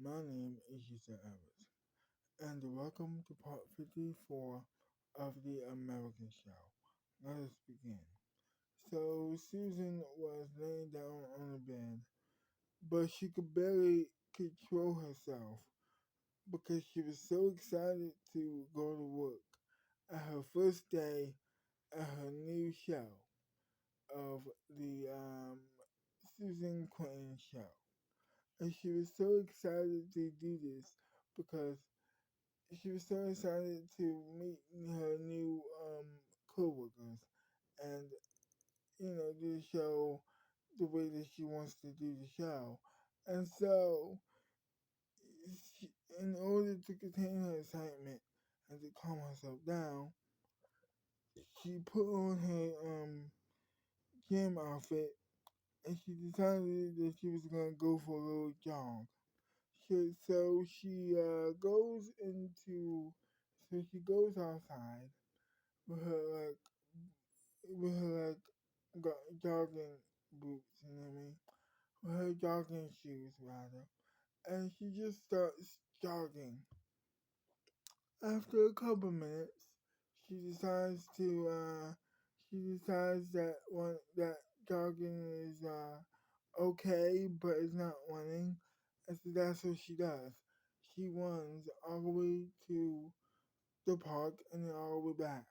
My name is Yusef, and welcome to part 54 of the American Show. Let us begin. So, Susan was laying down on the bed, but she could barely control herself because she was so excited to go to work at her first day at her new show of the Susan Quinn Show. And she was so excited to do this because she was so excited to meet her new co-workers and do the show the way that she wants to do the show. And so, she, in order to contain her excitement and to calm herself down, she put on her gym outfit and she decided that she was gonna go for a little jog. So she she goes outside with her jogging boots, you know what I mean? With her jogging shoes rather. And she just starts jogging. After a couple minutes, she decides to she decides that that jogging is okay, but it's not running. And so that's what she does. She runs all the way to the park and then all the way back.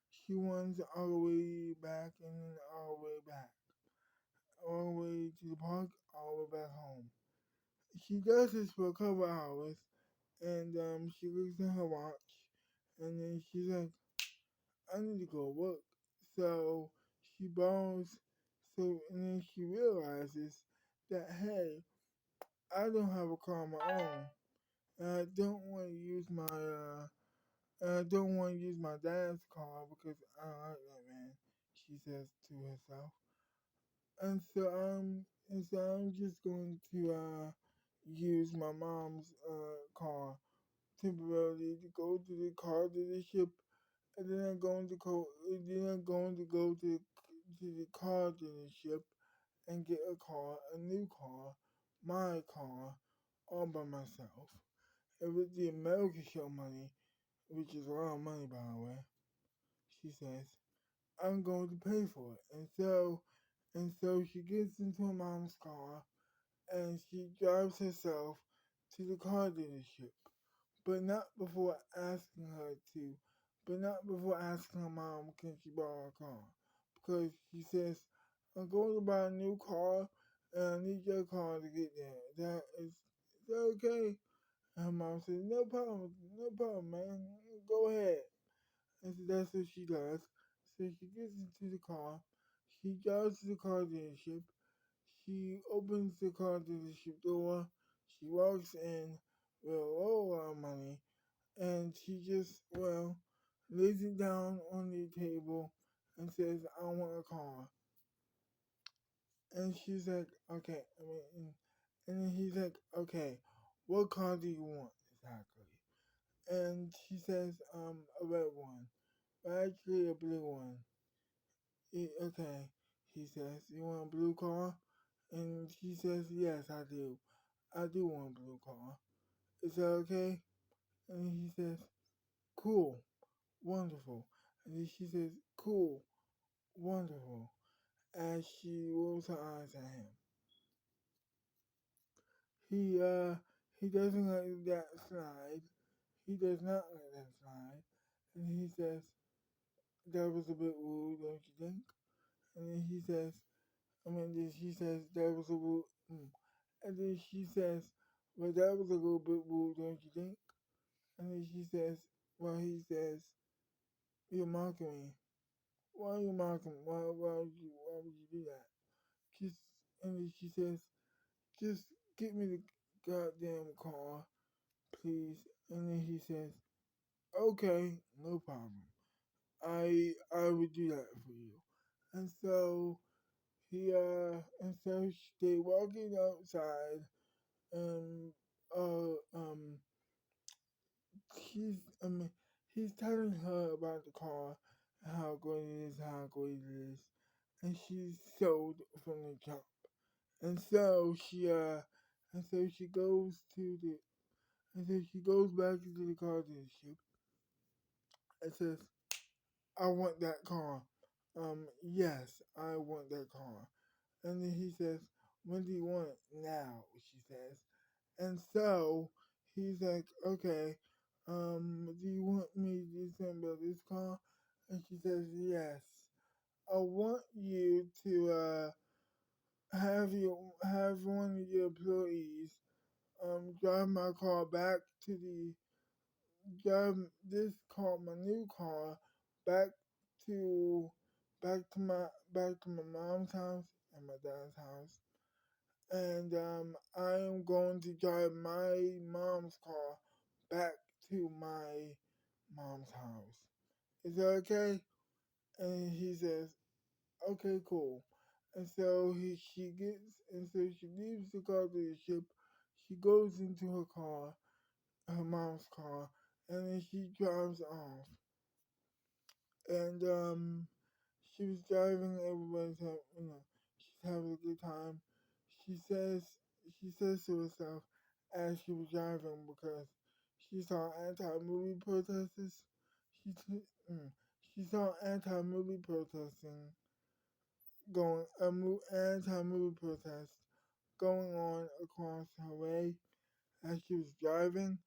She runs all the way back and then all the way back. All the way to the park, all the way back home. She does this for a couple hours and she looks at her watch and then she's like, I need to go work. So she borrows and then she realizes that hey, I don't have a car of my own. And I don't want to use my dad's car because I don't like that man, she says to herself. And so I'm just going to use my mom's car temporarily to go to the car dealership, and then I'm going to go to the car dealership and get a new car, my car, all by myself. And with the American show money, which is a lot of money by the way, she says, I'm going to pay for it. And so she gets into her mom's car and she drives herself to the car dealership. But not before asking her to, but not before asking her mom, can she borrow her car? Because she says, I'm going to buy a new car and I need your car to get there. Is that okay? And her mom says, no problem, man. Go ahead. And so that's what she does. So she gets into the car. She drives to the car dealership. She opens the car dealership door. She walks in with a lot of money. And she just, lays it down on the table and says, I want a car. And she's like, okay. And then he's like, okay, what car do you want exactly? And she says, a red one. But actually a blue one. Okay, he says, you want a blue car? And she says, yes, I do. I do want a blue car. Is that okay? And he says, cool, wonderful. And then she says, cool, wonderful, as she rolls her eyes at him. He doesn't let that slide. He does not let that slide. And he says, that was a bit rude, don't you think? And then then she says, that was a rude, And then she says, well, that was a little bit rude, don't you think? And then she says, he says, you're mocking me. Why are you mocking me? Why would you do that? Just, and then she says, just get me the goddamn car, please. And then he says, okay, no problem. I would do that for you. And so they walking outside, and uh um he's I mean he's telling her about the car and how great it is, and she's sold from the jump. And so And so she goes to the and so she goes back to the car dealership and says, I want that car. Yes, I want that car. And then he says, when do you want it? Now, she says. And so he's like, okay, do you want me to do something about this car? And she says, yes. I want you to have one of your employees drive my car back to the drive this car, my new car, back to back to my mom's house and my dad's house, and I am going to drive my mom's car back to my mom's house. Is that okay? And he says, okay, cool. And so she leaves the car dealership. She goes into her car, her mom's car, and then she drives off. And she was driving. Everybody's she's having a good time. She says, she says to herself as she was driving because she saw anti-movie protesters. She she saw anti-movie protesting going anti-movie protest going on across her way as she was driving,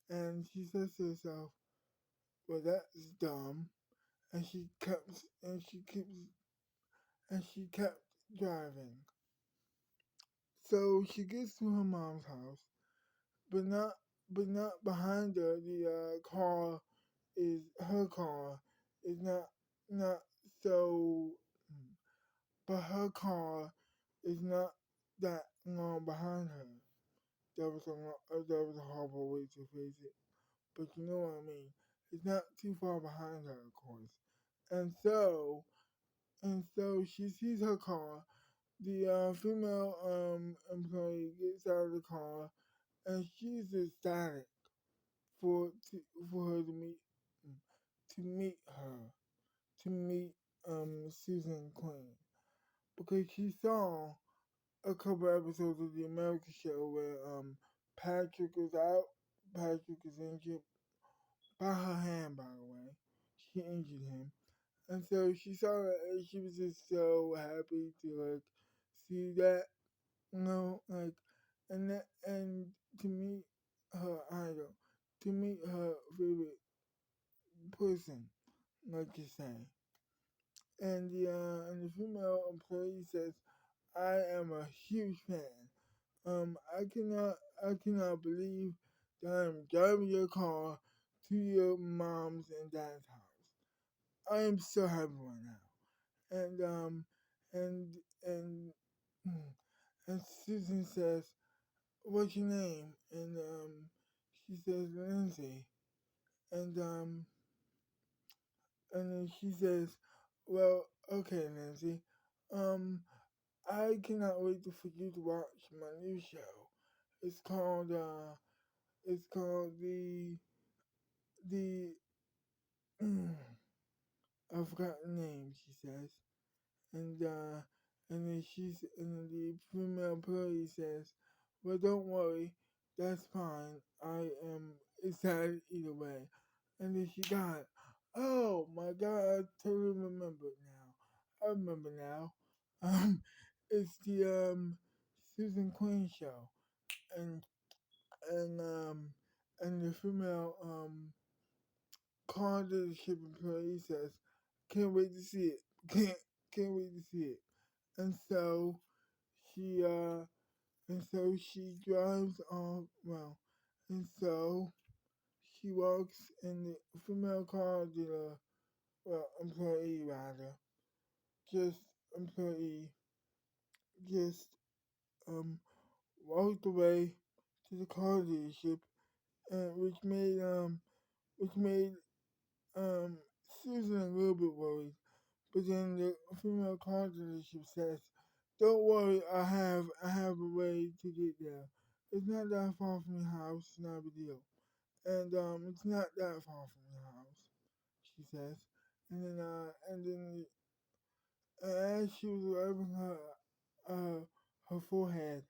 and she says to herself, "Well, that's dumb." And she kept driving. So she gets to her mom's house, but not behind her. The car is her car. Is not so, but her car is not that long behind her. That was a horrible way to phrase it, but you know what I mean. It's not too far behind her, of course. And so she sees her car. The female employee gets out of the car, and she's ecstatic for to, for her to meet her to meet Susan Quinn because she saw a couple episodes of the American show where Patrick was out. Patrick is injured by her hand, by the way. She injured him, and so she saw that, and she was just so happy to like see that, like, and to meet her idol, to meet her favorite person, like you say. And the female employee says, "I am a huge fan. I cannot believe that I'm driving your car to your mom's and dad's house. I am so happy right now." And and and and Susan says, "What's your name?" And she says, "Lindsay." And then she says, "Well, okay, Lindsay. Um, I cannot wait for you to watch my new show. It's called the I forgot the name." She says, and then the female employee says, "Well, don't worry, that's fine. I am excited either way." And then she got, "Oh my God, I totally remember it now. I remember now. Um, it's the Susan Quinn show, and and um and the female car dealership employee says, "Can't wait to see it. Can't wait to see it." And so she she drives off. Well, and so she walks in the female car dealer, well, employee rather, just employee, just um walked away to the car dealership, which made um Susan a little bit worried. But then the female car dealership says, "Don't worry, I have a way to get there. It's not that far from your house. It's not a big deal." And it's not that far from your house, she says. And then and, as she was wiping her forehead,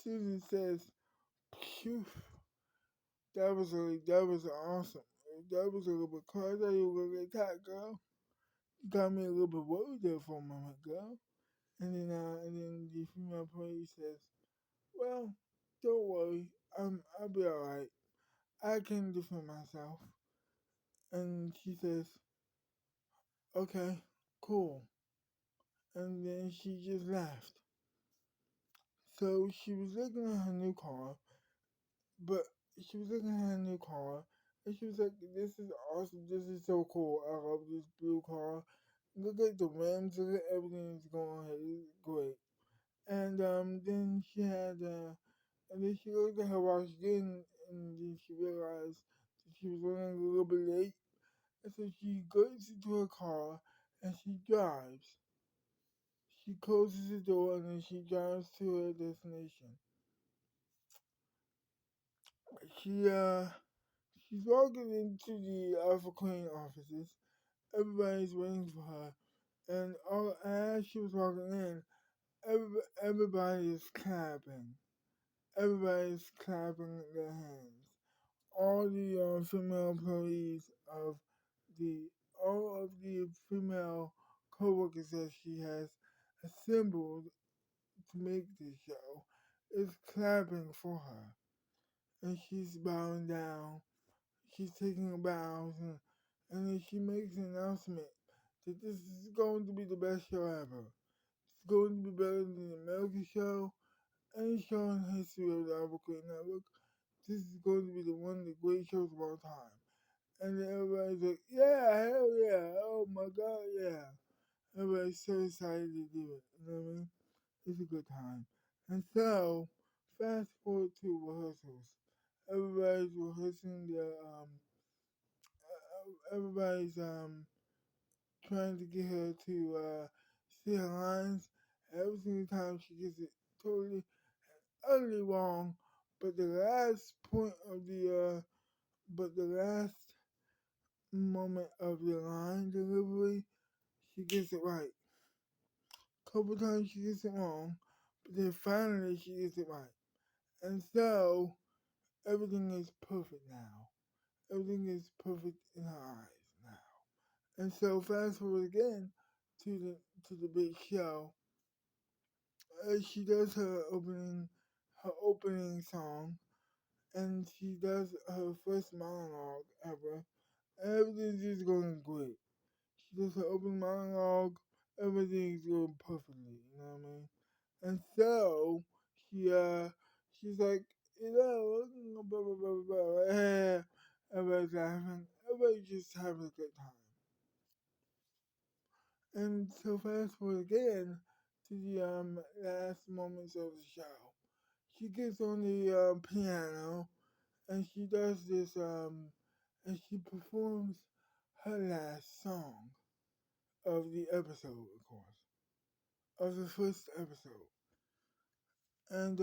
Susan says, "Phew, that was awesome. That was a little bit close. I thought you were gonna get tired, girl. You got me a little bit worried there for a moment, girl." And then the female police says, "Well, don't worry. I'll be alright. I can defend myself." And she says, "Okay, cool." And then she just left. So she was looking at her new car, but she was looking at her new car, and she was like, "This is awesome. This is so cool. I love this blue car. Look at the rims. Look at everything that's going on here. It's great." And then she looked at her watch again, and then she realized that she was running a little bit late. And so she goes into her car and she drives. She closes the door and then she drives to her destination. She she's walking into the Alpha Queen offices. Everybody's waiting for her, and as she was walking in, everybody is clapping. Everybody's clapping their hands. All the female employees of the all of the female co-workers that she has assembled to make this show is clapping for her, and she's bowing down. She's taking a bow, and then she makes an announcement that this is going to be the best show ever. It's going to be better than the American show, any show in the history of the Albuquerque Network. This is going to be the one of the great shows of all time. And then everybody's like, "Yeah, hell yeah, oh my god, yeah." Everybody's so excited to do it. You know what I mean? It's a good time. And so, fast forward to rehearsals. Everybody's rehearsing their everybody's trying to get her to say her lines. Every single time she gets it totally utterly wrong. But the last point of the last moment of the line delivery, she gets it right. Couple times she gets it wrong, but then finally she gets it right. And so everything is perfect now. Everything is perfect in her eyes now. And so fast forward again to the big show. She does her opening song, and she does her first monologue ever. Everything's just going great. She does her opening monologue. Everything's going perfectly. You know what I mean? And so she's like, blah blah blah blah blah. Everybody's laughing. Everybody's just having a good time. And so fast forward again to the last moments of the show. She gets on the piano and she does this and she performs her last song of the episode, of course, of the first episode. And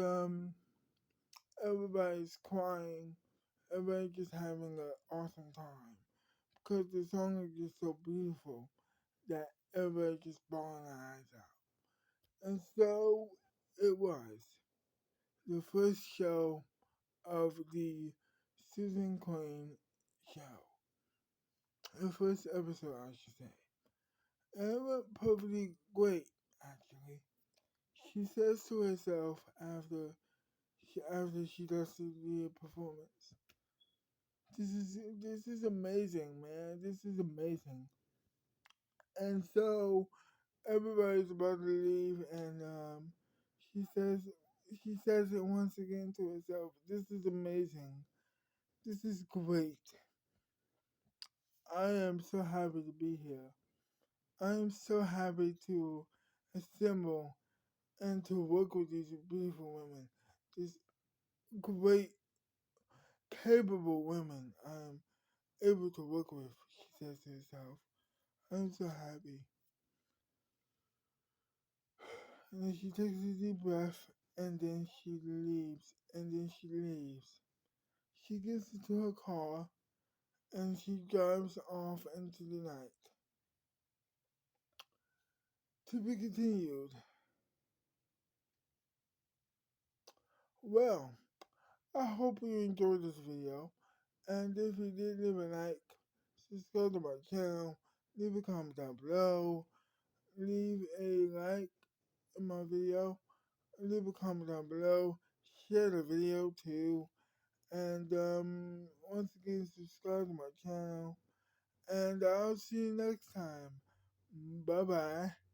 everybody's crying. Everybody's just having an awesome time because the song is just so beautiful that everybody's just bawling their eyes out. And so it was the first show of the Susan Queen show. The first episode, I should say. And it went perfectly great, actually. She says to herself after she does the performance, this is amazing, man. This is amazing. And so everybody's about to leave, and she says she says it once again to herself. This is amazing. This is great. I am so happy to be here. I am so happy to assemble and to work with these beautiful women. These great, capable women I am able to work with, she says to herself. I'm so happy. And then she takes a deep breath and then she leaves. And then she leaves. She gets into her car and she drives off into the night. To be continued. Well, I hope you enjoyed this video. And if you did, leave a like, subscribe to my channel, leave a comment down below, leave a like in my video, leave a comment down below, share the video too, and once again subscribe to my channel, and I'll see you next time. Bye bye.